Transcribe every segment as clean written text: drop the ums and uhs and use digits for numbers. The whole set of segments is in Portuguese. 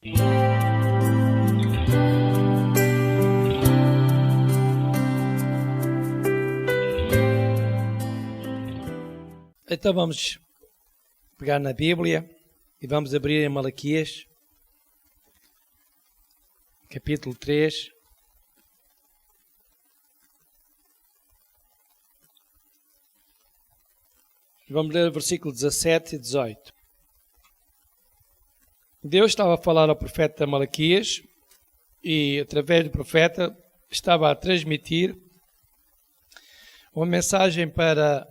Então vamos pegar na Bíblia e vamos abrir em Malaquias, capítulo 3. Vamos ler o versículo 17 e 18. Deus estava a falar ao profeta Malaquias e, através do profeta, estava a transmitir uma mensagem para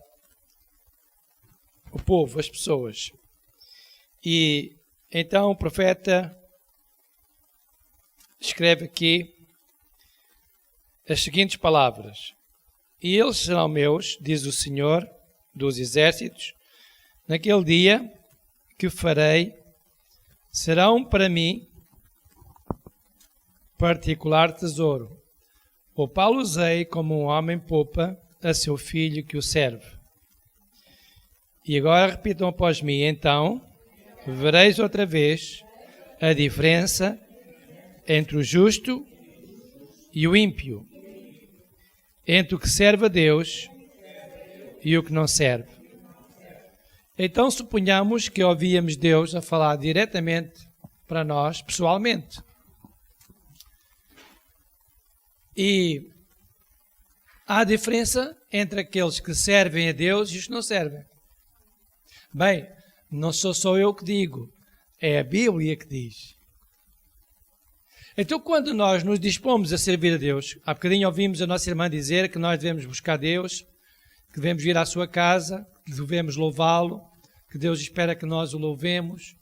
o povo, as pessoas. E então o profeta escreve aqui as seguintes palavras: E eles serão meus, diz o Senhor dos exércitos, naquele dia que farei, serão para mim particular tesouro. Poupá-los-ei como um homem poupa a seu filho que o serve. E agora repitam após mim: então vereis outra vez a diferença entre o justo e o ímpio, entre o que serve a Deus e o que não serve. Então suponhamos que ouvíamos Deus a falar diretamente para nós, pessoalmente. E há diferença entre aqueles que servem a Deus e os que não servem. Bem, não sou só eu que digo, é a Bíblia que diz. Então, quando nós nos dispomos a servir a Deus, há bocadinho ouvimos a nossa irmã dizer que nós devemos buscar Deus, que devemos vir à sua casa, que devemos louvá-lo, que Deus espera que nós o louvemos,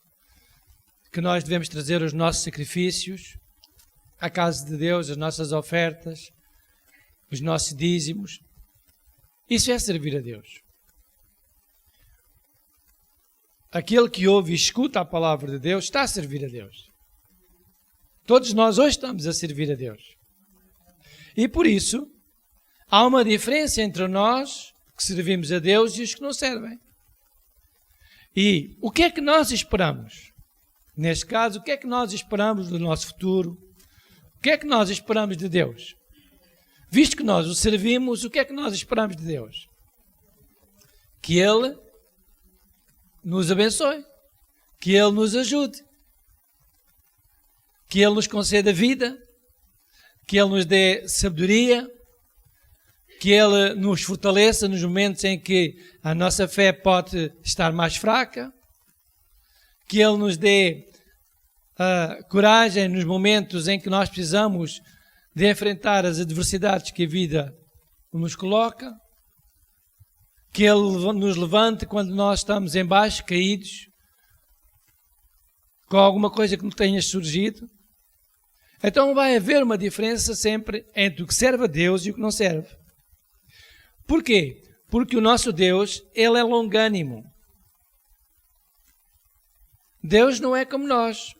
que nós devemos trazer os nossos sacrifícios à casa de Deus, as nossas ofertas, os nossos dízimos. Isso é servir a Deus. Aquele que ouve e escuta a palavra de Deus está a servir a Deus. Todos nós hoje estamos a servir a Deus. E por isso, há uma diferença entre nós que servimos a Deus e os que não servem. E o que é que nós esperamos? Neste caso, o que é que nós esperamos do nosso futuro? O que é que nós esperamos de Deus? Visto que nós o servimos, o que é que nós esperamos de Deus? Que Ele nos abençoe, que Ele nos ajude, que Ele nos conceda vida, que Ele nos dê sabedoria, que Ele nos fortaleça nos momentos em que a nossa fé pode estar mais fraca, que Ele nos dê coragem nos momentos em que nós precisamos de enfrentar as adversidades que a vida nos coloca, que Ele nos levante quando nós estamos em baixo, caídos, com alguma coisa que não tenha surgido. Então vai haver uma diferença sempre entre o que serve a Deus e o que não serve. Porquê? Porque o nosso Deus, Ele é longânimo. Deus não é como nós.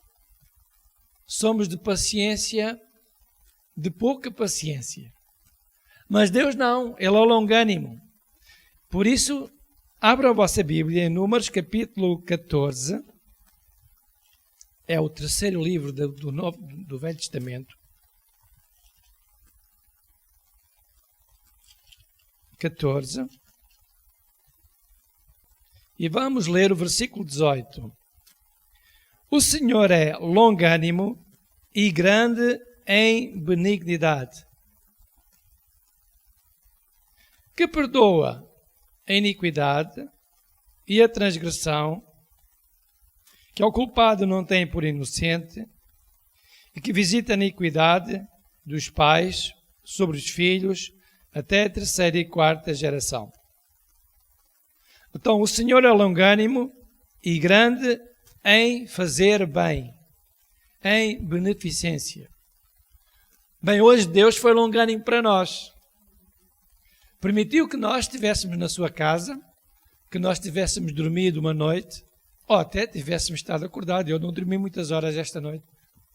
Somos de paciência, de pouca paciência. Mas Deus não, Ele é longânimo. Por isso, abra a vossa Bíblia em Números, capítulo 14. É o terceiro livro do Velho Testamento. 14. E vamos ler o versículo 18. O Senhor é longânimo e grande em benignidade, que perdoa a iniquidade e a transgressão, que ao culpado não tem por inocente, e que visita a iniquidade dos pais sobre os filhos até a terceira e quarta geração. Então, o Senhor é longânimo e grande em fazer bem, em beneficência. Bem, hoje Deus foi longânimo para nós. Permitiu que nós estivéssemos na sua casa, que nós tivéssemos dormido uma noite, ou até tivéssemos estado acordado. Eu não dormi muitas horas esta noite,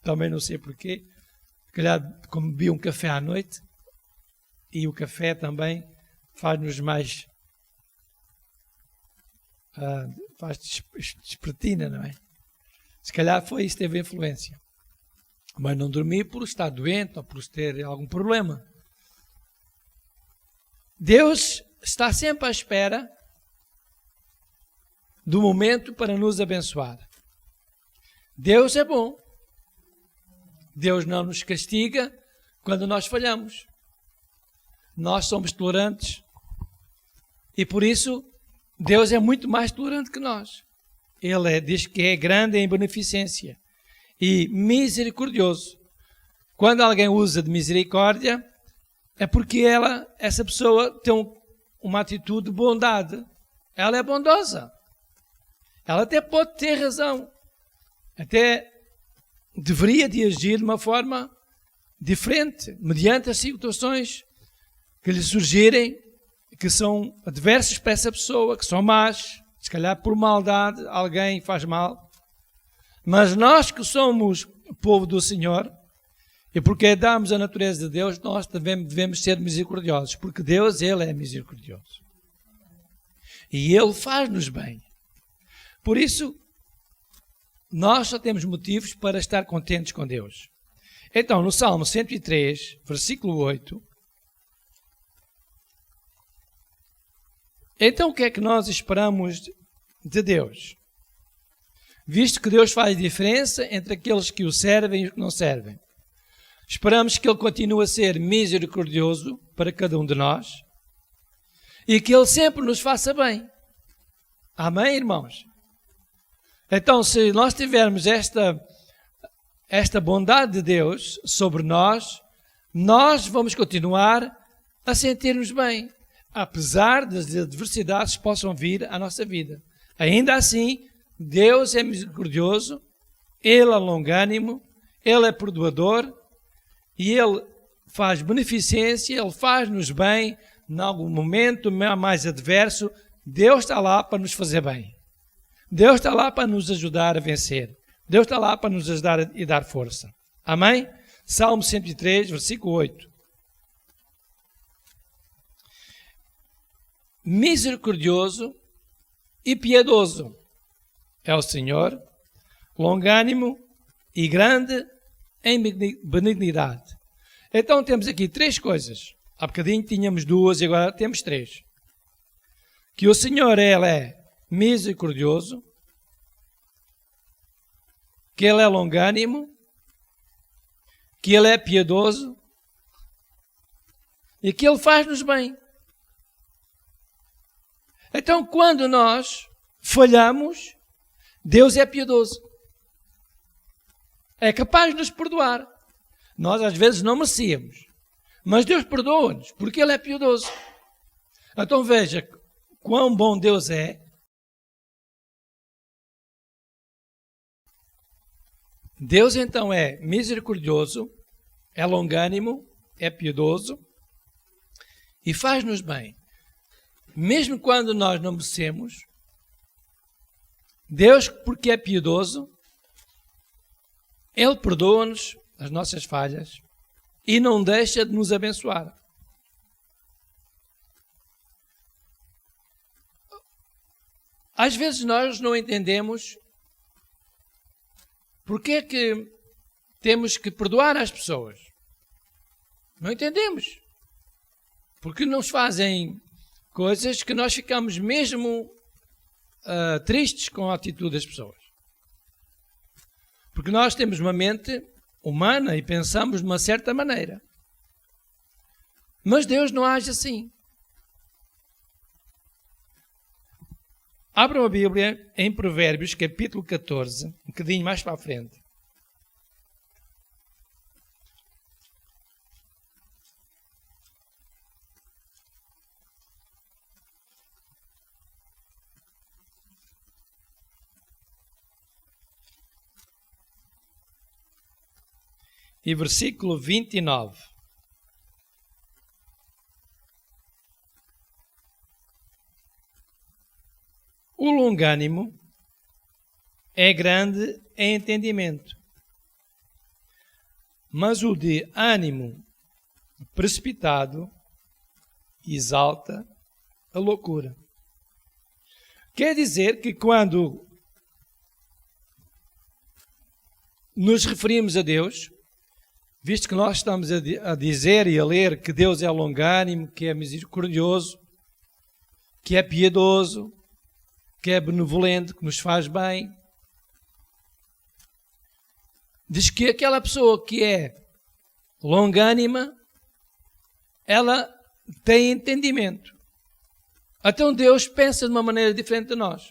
também não sei porquê. Se calhar, como bebi um café à noite, e o café também faz-nos mais... faz despertina, não é? Se calhar foi isso que teve influência. Mas não dormi por estar doente ou por ter algum problema. Deus está sempre à espera do momento para nos abençoar. Deus é bom. Deus não nos castiga quando nós falhamos. Nós somos tolerantes e por isso Deus é muito mais tolerante que nós. Ele diz que é grande em beneficência e misericordioso. Quando alguém usa de misericórdia, é porque essa pessoa tem uma atitude de bondade. Ela é bondosa. Ela até pode ter razão. Até deveria de agir de uma forma diferente, mediante as situações que lhe surgirem, que são adversas para essa pessoa, que são más, se calhar por maldade alguém faz mal. Mas nós que somos o povo do Senhor, e porque damos a natureza de Deus, nós devemos ser misericordiosos, porque Deus, Ele é misericordioso. E Ele faz-nos bem. Por isso, nós só temos motivos para estar contentes com Deus. Então, no Salmo 103, versículo 8, então o que é que nós esperamos de Deus? Visto que Deus faz diferença entre aqueles que o servem e os que não servem. Esperamos que Ele continue a ser misericordioso para cada um de nós e que Ele sempre nos faça bem. Amém, irmãos? Então, se nós tivermos esta bondade de Deus sobre nós, nós vamos continuar a sentir-nos bem, apesar das adversidades que possam vir à nossa vida. Ainda assim, Deus é misericordioso, Ele é longânimo, Ele é perdoador e Ele faz beneficência, Ele faz-nos bem em algum momento mais adverso. Deus está lá para nos fazer bem. Deus está lá para nos ajudar a vencer. Deus está lá para nos ajudar e dar força. Amém? Salmo 103, versículo 8. Misericordioso e piedoso é o Senhor, longânimo e grande em benignidade. Então temos aqui três coisas. Há bocadinho tínhamos duas e agora temos três. Que o Senhor, Ele é misericordioso, que Ele é longânimo, que Ele é piedoso e que Ele faz-nos bem. Então, quando nós falhamos, Deus é piedoso. É capaz de nos perdoar. Nós, às vezes, não merecíamos. Mas Deus perdoa-nos, porque Ele é piedoso. Então, veja quão bom Deus é. Deus, então, é misericordioso, é longânimo, é piedoso e faz-nos bem. Mesmo quando nós não merecemos, Deus, porque é piedoso, Ele perdoa-nos as nossas falhas e não deixa de nos abençoar. Às vezes nós não entendemos porque é que temos que perdoar as pessoas. Não entendemos. Porque nos fazem coisas que nós ficamos mesmo tristes com a atitude das pessoas. Porque nós temos uma mente humana e pensamos de uma certa maneira. Mas Deus não age assim. Abram a Bíblia em Provérbios, capítulo 14, um bocadinho mais para a frente. E versículo 29. O longânimo é grande em entendimento, mas o de ânimo precipitado exalta a loucura. Quer dizer que quando nos referimos a Deus, visto que nós estamos a dizer e a ler que Deus é longânimo, que é misericordioso, que é piedoso, que é benevolente, que nos faz bem, diz que aquela pessoa que é longânima, ela tem entendimento. Então Deus pensa de uma maneira diferente de nós.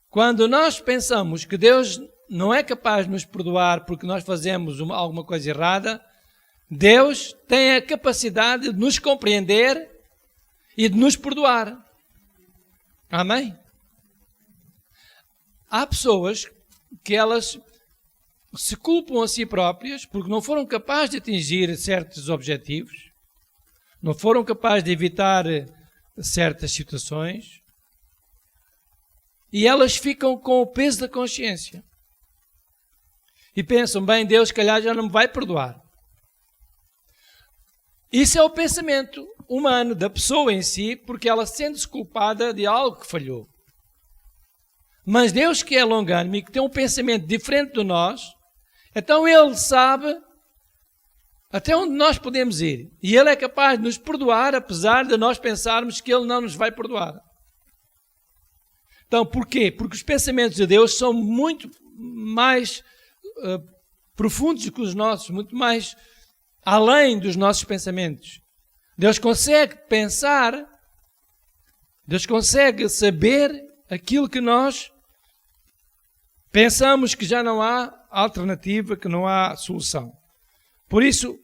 Quando nós pensamos que Deus não é capaz de nos perdoar porque nós fazemos alguma coisa errada, Deus tem a capacidade de nos compreender e de nos perdoar. Amém? Há pessoas que elas se culpam a si próprias porque não foram capazes de atingir certos objetivos, não foram capazes de evitar certas situações e elas ficam com o peso da consciência e pensam, bem, Deus se calhar já não me vai perdoar. Isso é o pensamento humano da pessoa em si, porque ela sente-se culpada de algo que falhou. Mas Deus, que é longânimo e que tem um pensamento diferente de nós, então Ele sabe até onde nós podemos ir. E Ele é capaz de nos perdoar, apesar de nós pensarmos que Ele não nos vai perdoar. Então, porquê? Porque os pensamentos de Deus são muito mais profundos que os nossos, muito mais além dos nossos pensamentos. Deus consegue pensar, Deus consegue saber aquilo que nós pensamos que já não há alternativa, que não há solução. Por isso,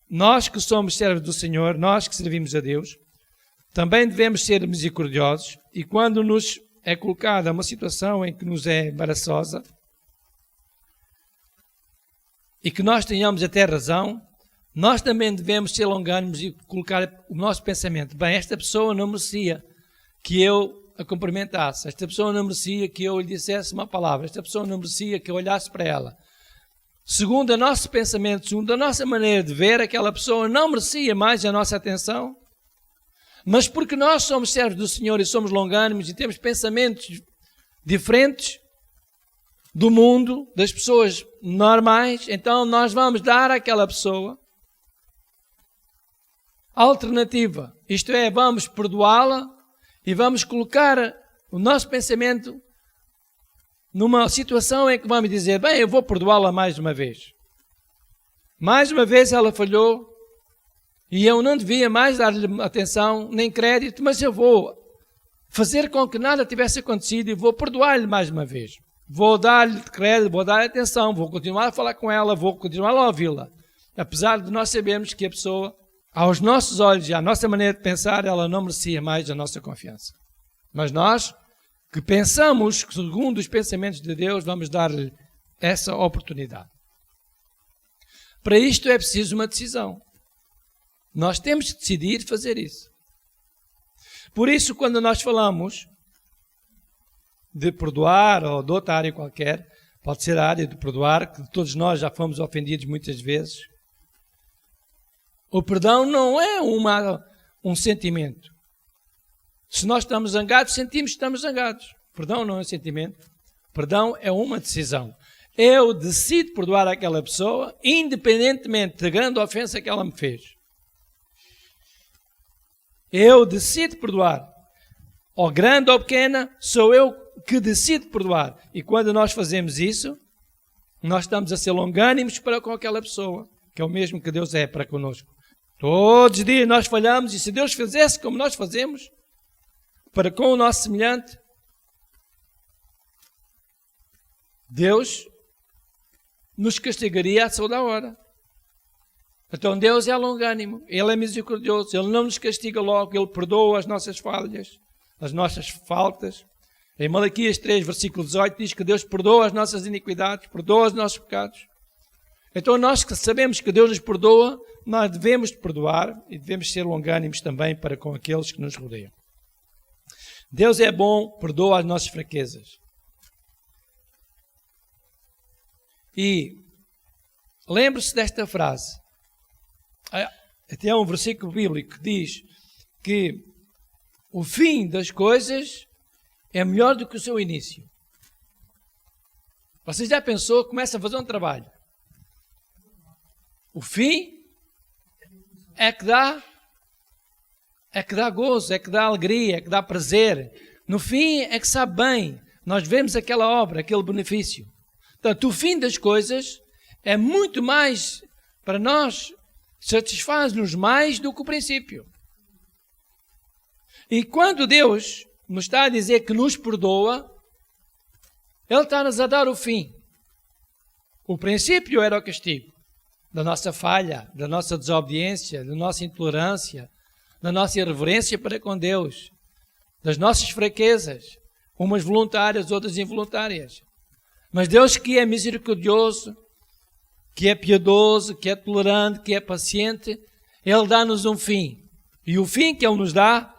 nós que somos servos do Senhor, nós que servimos a Deus, também devemos ser misericordiosos e quando nos é colocada uma situação em que nos é embaraçosa e que nós tenhamos até razão, nós também devemos ser longânimos e colocar o nosso pensamento. Bem, esta pessoa não merecia que eu a cumprimentasse. Esta pessoa não merecia que eu lhe dissesse uma palavra. Esta pessoa não merecia que eu olhasse para ela. Segundo o nosso pensamento, segundo a nossa maneira de ver, aquela pessoa não merecia mais a nossa atenção. Mas porque nós somos servos do Senhor e somos longânimos e temos pensamentos diferentes do mundo, das pessoas normais, então nós vamos dar àquela pessoa alternativa. Isto é, vamos perdoá-la e vamos colocar o nosso pensamento numa situação em que vamos dizer, bem, eu vou perdoá-la mais uma vez. Mais uma vez ela falhou e eu não devia mais dar-lhe atenção nem crédito, mas eu vou fazer com que nada tivesse acontecido e vou perdoar-lhe mais uma vez. Vou dar-lhe crédito, vou dar-lhe atenção, vou continuar a falar com ela, vou continuar a ouvi-la. Apesar de nós sabermos que a pessoa, aos nossos olhos e à nossa maneira de pensar, ela não merecia mais a nossa confiança. Mas nós, que pensamos segundo os pensamentos de Deus, vamos dar-lhe essa oportunidade. Para isto é preciso uma decisão. Nós temos que decidir fazer isso. Por isso, quando nós falamos de perdoar ou de outra área qualquer, pode ser a área de perdoar, que todos nós já fomos ofendidos muitas vezes. O perdão não é um sentimento. Se nós estamos zangados, sentimos que estamos zangados. Perdão não é um sentimento. Perdão é uma decisão. Eu decido perdoar aquela pessoa, independentemente da grande ofensa que ela me fez. Eu decido perdoar. Ou grande ou pequena, sou eu que decido perdoar. E quando nós fazemos isso, nós estamos a ser longânimos para com aquela pessoa, que é o mesmo que Deus é para conosco. Todos os dias nós falhamos e se Deus fizesse como nós fazemos, para com o nosso semelhante, Deus nos castigaria à toda hora. Então Deus é longânimo, Ele é misericordioso, Ele não nos castiga logo, Ele perdoa as nossas falhas, as nossas faltas. Em Malaquias 3, versículo 18, diz que Deus perdoa as nossas iniquidades, perdoa os nossos pecados. Então nós que sabemos que Deus nos perdoa, nós devemos perdoar e devemos ser longânimos também para com aqueles que nos rodeiam. Deus é bom, perdoa as nossas fraquezas. E lembre-se desta frase. Até há um versículo bíblico que diz que o fim das coisas é melhor do que o seu início. Você já pensou, começa a fazer um trabalho. O fim é que dá gozo, é que dá alegria, é que dá prazer. No fim é que sabe bem. Nós vemos aquela obra, aquele benefício. Portanto, o fim das coisas é muito mais, para nós, satisfaz-nos mais do que o princípio. E quando Deus nos está a dizer que nos perdoa, Ele está-nos a dar o fim. O princípio era o castigo da nossa falha, da nossa desobediência, da nossa intolerância, da nossa irreverência para com Deus, das nossas fraquezas, umas voluntárias, outras involuntárias. Mas Deus, que é misericordioso, que é piedoso, que é tolerante, que é paciente, Ele dá-nos um fim. E o fim que Ele nos dá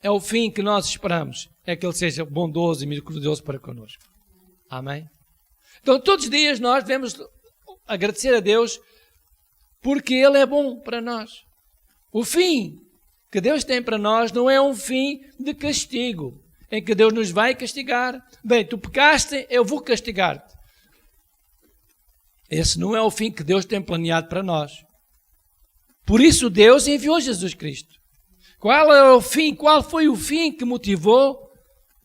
é o fim que nós esperamos. É que Ele seja bondoso e misericordioso para connosco. Amém? Então, todos os dias nós devemos agradecer a Deus porque Ele é bom para nós. O fim que Deus tem para nós não é um fim de castigo, em que Deus nos vai castigar. Bem, tu pecaste, eu vou castigar-te. Esse não é o fim que Deus tem planeado para nós. Por isso Deus enviou Jesus Cristo. Qual foi o fim que motivou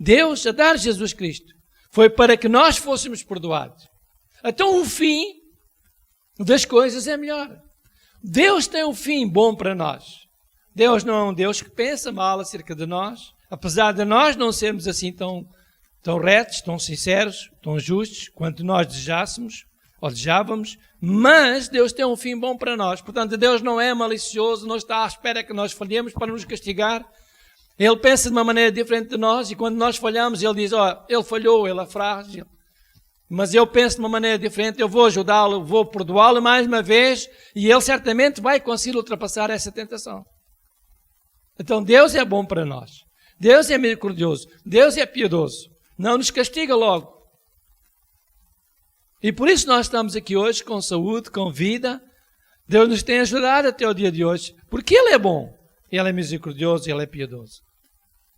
Deus a dar Jesus Cristo? Foi para que nós fôssemos perdoados. Então o fim das coisas é melhor. Deus tem um fim bom para nós. Deus não é um Deus que pensa mal acerca de nós, apesar de nós não sermos assim tão retos, tão sinceros, tão justos quanto nós desejássemos ou desejávamos, mas Deus tem um fim bom para nós. Portanto, Deus não é malicioso, não está à espera que nós falhemos para nos castigar. Ele pensa de uma maneira diferente de nós e quando nós falhamos, Ele diz, ele falhou, ele é frágil. Mas eu penso de uma maneira diferente, eu vou ajudá-lo, vou perdoá-lo mais uma vez e ele certamente vai conseguir ultrapassar essa tentação. Então Deus é bom para nós. Deus é misericordioso. Deus é piedoso. Não nos castiga logo. E por isso nós estamos aqui hoje com saúde, com vida. Deus nos tem ajudado até o dia de hoje. Porque Ele é bom. Ele é misericordioso e Ele é piedoso.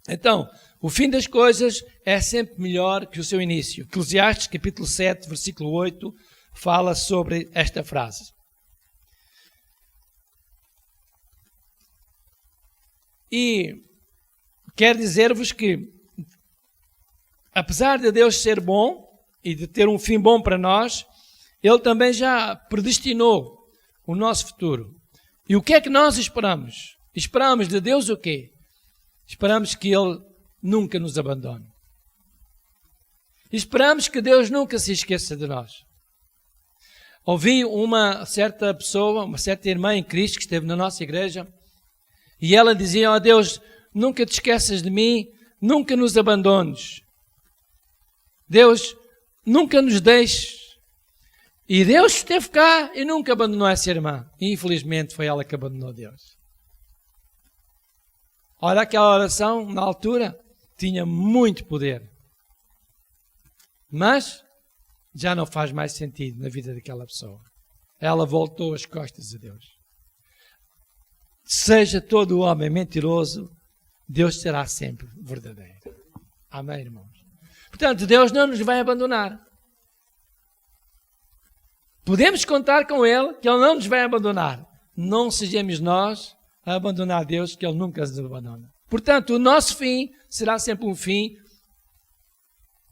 Então, o fim das coisas é sempre melhor que o seu início. Eclesiastes, capítulo 7, versículo 8, fala sobre esta frase. E quero dizer-vos que, apesar de Deus ser bom e de ter um fim bom para nós, Ele também já predestinou o nosso futuro. E o que é que nós esperamos? Esperamos de Deus o quê? Esperamos que Ele nunca nos abandone. Esperamos que Deus nunca se esqueça de nós. Ouvi uma certa pessoa, uma certa irmã em Cristo que esteve na nossa igreja, e ela dizia, Deus, nunca te esqueças de mim, nunca nos abandones. Deus, nunca nos deixes. E Deus esteve cá e nunca abandonou essa irmã. E infelizmente foi ela que abandonou Deus. Olha, aquela oração, na altura, tinha muito poder. Mas já não faz mais sentido na vida daquela pessoa. Ela voltou as costas a Deus. Seja todo homem mentiroso, Deus será sempre verdadeiro. Amém, irmãos? Portanto, Deus não nos vai abandonar. Podemos contar com Ele, que Ele não nos vai abandonar. Não sejamos nós a abandonar Deus, que Ele nunca nos abandona. Portanto, o nosso fim será sempre um fim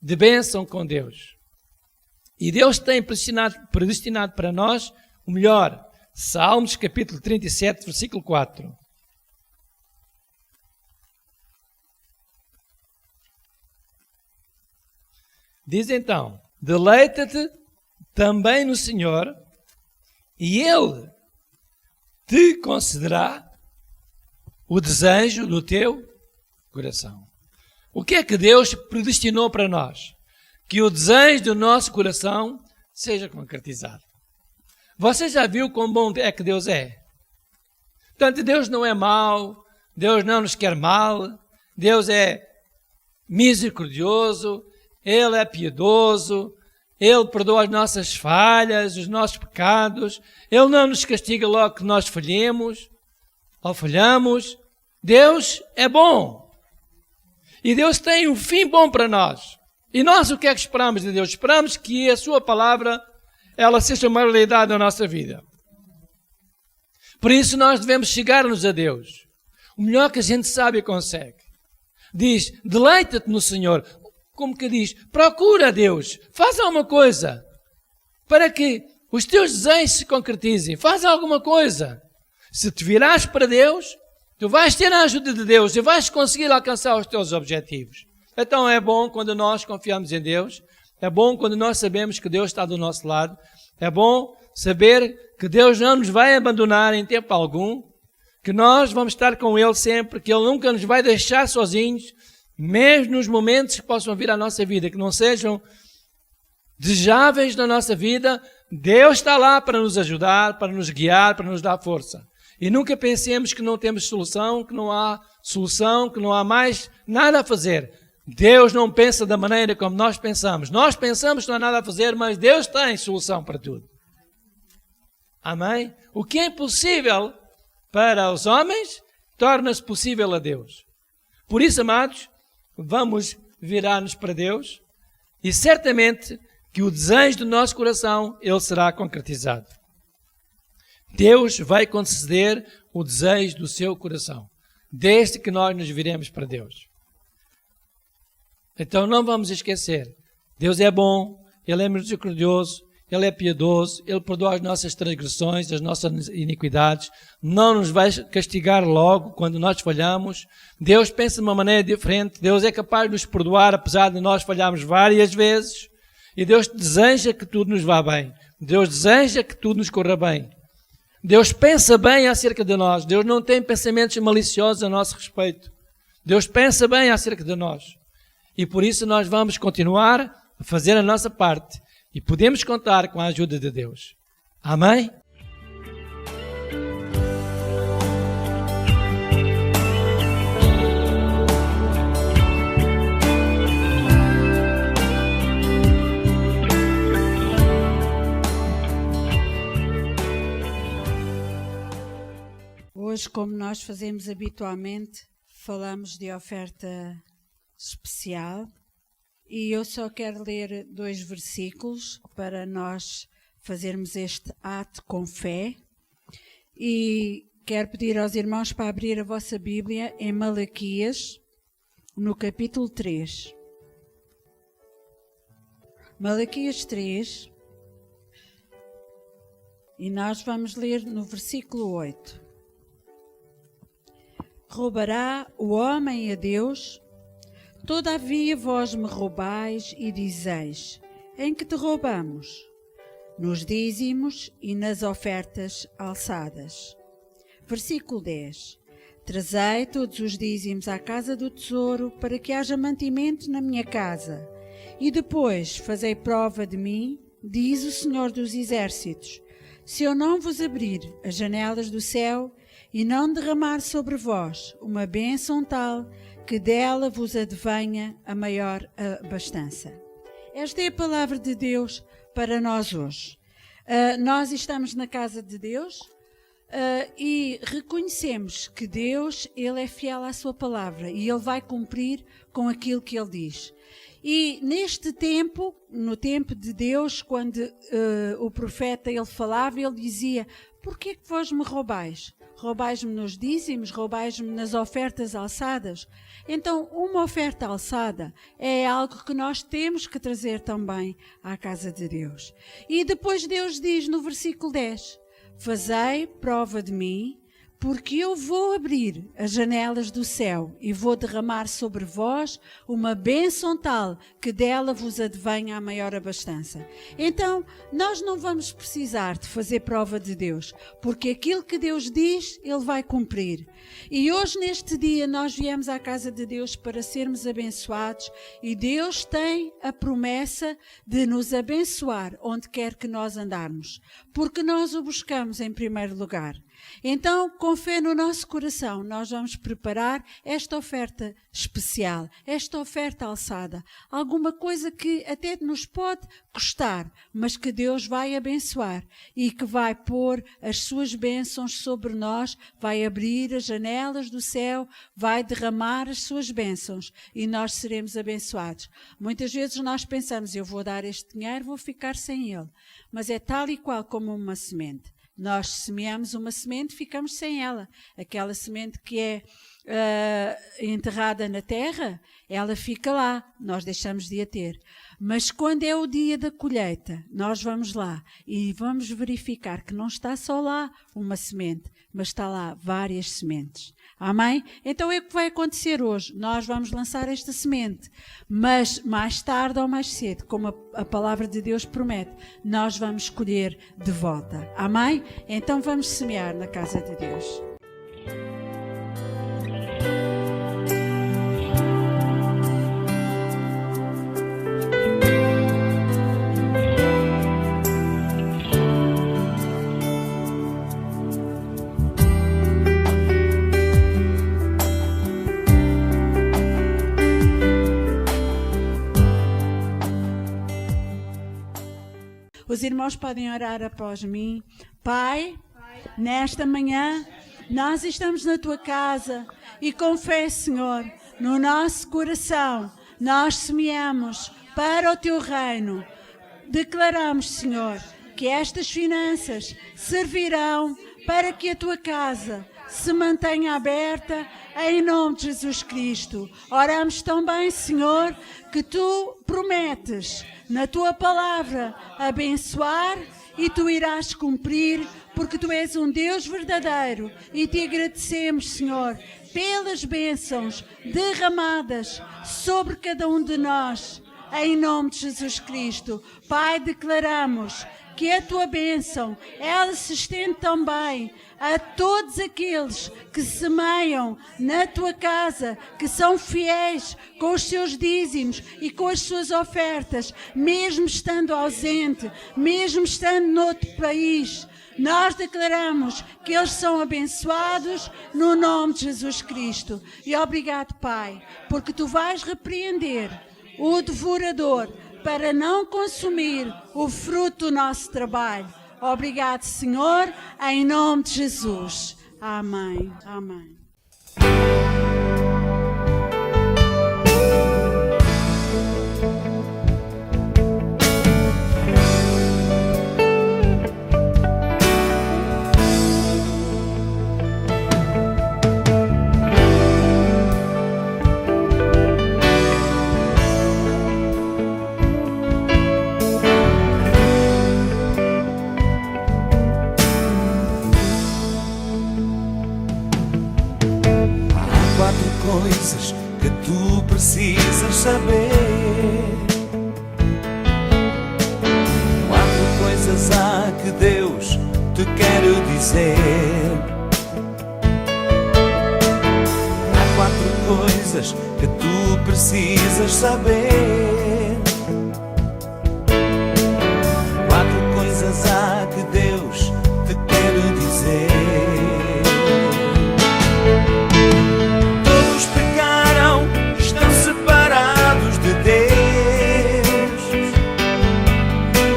de bênção com Deus. E Deus tem predestinado para nós o melhor. Salmos, capítulo 37, versículo 4. Diz então, deleita-te também no Senhor, e Ele te concederá o desejo do teu coração. O que é que Deus predestinou para nós? Que o desejo do nosso coração seja concretizado. Você já viu quão bom é que Deus é? Portanto, Deus não é mau, Deus não nos quer mal, Deus é misericordioso, Ele é piedoso, Ele perdoa as nossas falhas, os nossos pecados, Ele não nos castiga logo que nós falhemos ou falhamos. Deus é bom. E Deus tem um fim bom para nós. E nós o que é que esperamos de Deus? Esperamos que a sua palavra ela seja uma realidade na nossa vida. Por isso nós devemos chegar-nos a Deus. O melhor que a gente sabe e consegue. Diz, deleita-te no Senhor. Como que diz? Procura a Deus. Faz alguma coisa para que os teus desejos se concretizem. Faz alguma coisa. Se te virares para Deus, tu vais ter a ajuda de Deus e vais conseguir alcançar os teus objetivos. Então é bom quando nós confiamos em Deus. É bom quando nós sabemos que Deus está do nosso lado. É bom saber que Deus não nos vai abandonar em tempo algum. Que nós vamos estar com Ele sempre. Que Ele nunca nos vai deixar sozinhos. Mesmo nos momentos que possam vir à nossa vida. Que não sejam desejáveis na nossa vida. Deus está lá para nos ajudar, para nos guiar, para nos dar força. E nunca pensemos que não temos solução, que não há solução, que não há mais nada a fazer. Deus não pensa da maneira como nós pensamos. Nós pensamos que não há nada a fazer, mas Deus tem solução para tudo. Amém? O que é impossível para os homens, torna-se possível a Deus. Por isso, amados, vamos virar-nos para Deus e certamente que o desejo do nosso coração, ele será concretizado. Deus vai conceder o desejo do seu coração, desde que nós nos viremos para Deus. Então não vamos esquecer, Deus é bom, Ele é misericordioso, Ele é piedoso, Ele perdoa as nossas transgressões, as nossas iniquidades, não nos vai castigar logo quando nós falhamos. Deus pensa de uma maneira diferente, Deus é capaz de nos perdoar apesar de nós falharmos várias vezes e Deus deseja que tudo nos vá bem, Deus deseja que tudo nos corra bem. Deus pensa bem acerca de nós, Deus não tem pensamentos maliciosos a nosso respeito, Deus pensa bem acerca de nós. E por isso nós vamos continuar a fazer a nossa parte. E podemos contar com a ajuda de Deus. Amém? Hoje, como nós fazemos habitualmente, falamos de oferta especial e eu só quero ler 2 versículos para nós fazermos este ato com fé e quero pedir aos irmãos para abrir a vossa Bíblia em Malaquias, no capítulo 3. Malaquias 3 e nós vamos ler no versículo 8. Roubará o homem a Deus? Todavia vós me roubais e dizeis, em que te roubamos? Nos dízimos e nas ofertas alçadas. Versículo 10. Trazei todos os dízimos à casa do tesouro, para que haja mantimento na minha casa. E depois fazei prova de mim, diz o Senhor dos Exércitos, se eu não vos abrir as janelas do céu e não derramar sobre vós uma bênção tal, que dela vos advenha a maior abastança. Esta é a palavra de Deus para nós hoje. Nós estamos na casa de Deus e reconhecemos que Deus, Ele é fiel à sua palavra e Ele vai cumprir com aquilo que Ele diz. E neste tempo, no tempo de Deus, quando o profeta ele falava, ele dizia, porquê que vós me roubais? Roubais-me nos dízimos, roubais-me nas ofertas alçadas. Então, uma oferta alçada é algo que nós temos que trazer também à casa de Deus. E depois Deus diz no versículo 10, fazei prova de mim, porque eu vou abrir as janelas do céu e vou derramar sobre vós uma bênção tal que dela vos advenha a maior abastança. Então, nós não vamos precisar de fazer prova de Deus, porque aquilo que Deus diz, Ele vai cumprir. E hoje, neste dia, nós viemos à casa de Deus para sermos abençoados e Deus tem a promessa de nos abençoar onde quer que nós andarmos, porque nós o buscamos em primeiro lugar. Então, com fé no nosso coração, nós vamos preparar esta oferta especial, esta oferta alçada. Alguma coisa que até nos pode custar, mas que Deus vai abençoar e que vai pôr as suas bênçãos sobre nós, vai abrir as janelas do céu, vai derramar as suas bênçãos e nós seremos abençoados. Muitas vezes nós pensamos, eu vou dar este dinheiro, vou ficar sem ele. Mas é tal e qual como uma semente. Nós semeamos uma semente, ficamos sem ela. Aquela semente que é enterrada na terra, ela fica lá, nós deixamos de a ter. Mas quando é o dia da colheita, nós vamos lá e vamos verificar que não está só lá uma semente, mas está lá várias sementes. Amém? Então é o que vai acontecer hoje. Nós vamos lançar esta semente, mas mais tarde ou mais cedo, como a palavra de Deus promete, nós vamos colher de volta. Amém? Então vamos semear na casa de Deus. Os irmãos podem orar após mim. Pai, nesta manhã, nós estamos na Tua casa e com fé, Senhor, no nosso coração, nós semeamos para o Teu reino. Declaramos, Senhor, que estas finanças servirão para que a Tua casa se mantenha aberta em nome de Jesus Cristo. Oramos também, Senhor, que Tu prometes na Tua palavra abençoar e Tu irás cumprir, porque Tu és um Deus verdadeiro e Te agradecemos, Senhor, pelas bênçãos derramadas sobre cada um de nós, em nome de Jesus Cristo. Pai, declaramos que a Tua bênção, ela se estende também a todos aqueles que semeiam na Tua casa, que são fiéis com os seus dízimos e com as suas ofertas, mesmo estando ausente, mesmo estando noutro país. Nós declaramos que eles são abençoados no nome de Jesus Cristo. E obrigado, Pai, porque Tu vais repreender o devorador para não consumir o fruto do nosso trabalho. Obrigado, Senhor, em nome de Jesus. Amém. Amém. Coisas que Tu precisas saber. 4 coisas há que Deus te quer dizer. Há 4 coisas que Tu precisas saber. 4 coisas há que Deus te quer dizer.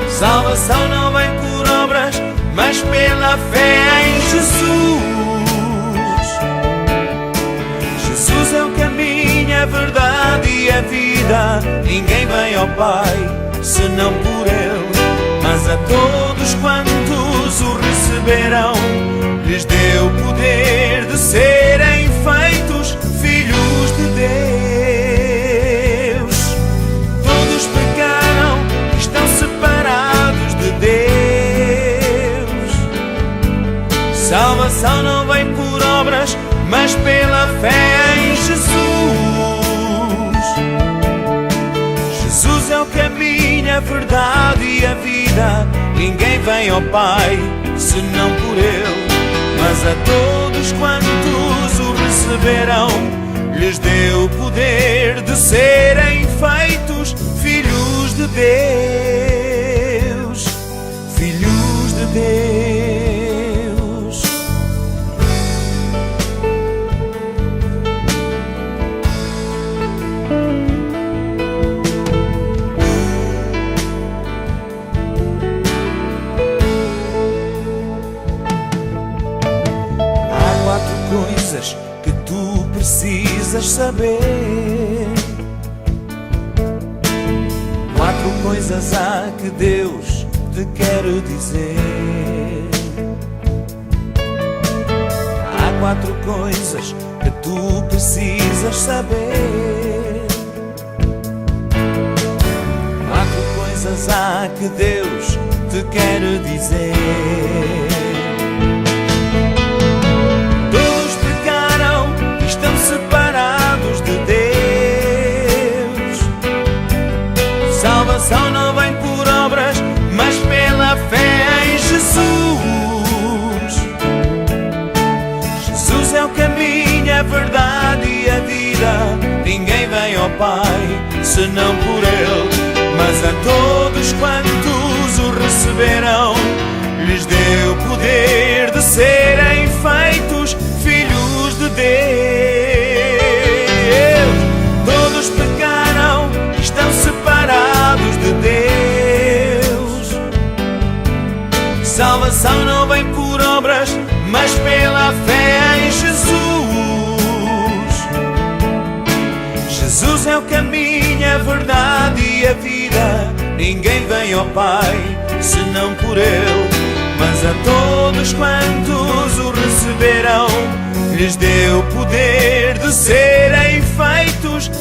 Salvação não vem por obras, mas pela fé em Jesus. Jesus é o caminho, a verdade e a vida. Ninguém vem ao Pai, senão por Ele. Mas a todos quantos o receberão, lhes deu poder de serem feitos filhos de Deus. Todos pecaram, estão separados de Deus. Salvação não vem por obras, mas pela fé em Jesus. Jesus é o caminho, a verdade e a vida. Ninguém vem ao Pai, senão por Ele. Mas a todos quantos o receberão, lhes deu poder de serem feitos filhos de Deus. Filhos de Deus. saber. 4 coisas há que Deus te quer dizer. Há 4 coisas que tu precisas saber. 4 coisas há que Deus te quer dizer. Todos pecaram e estão separados de Deus. Salvação não vem por obras, mas pela fé em Jesus. Jesus é o caminho, a verdade e a vida. Ninguém vem ao Pai senão por Ele. Mas a todos quantos o receberam, lhes deu poder de serem feitos filhos de Deus. Todos pecaram, estão separados de Deus. Salvação não vem por obras, mas pela fé em Jesus. Jesus é o caminho, a verdade e a vida. Ninguém vem ao Pai senão por Ele. Mas a todos quantos o receberam, lhes deu poder de serem feitos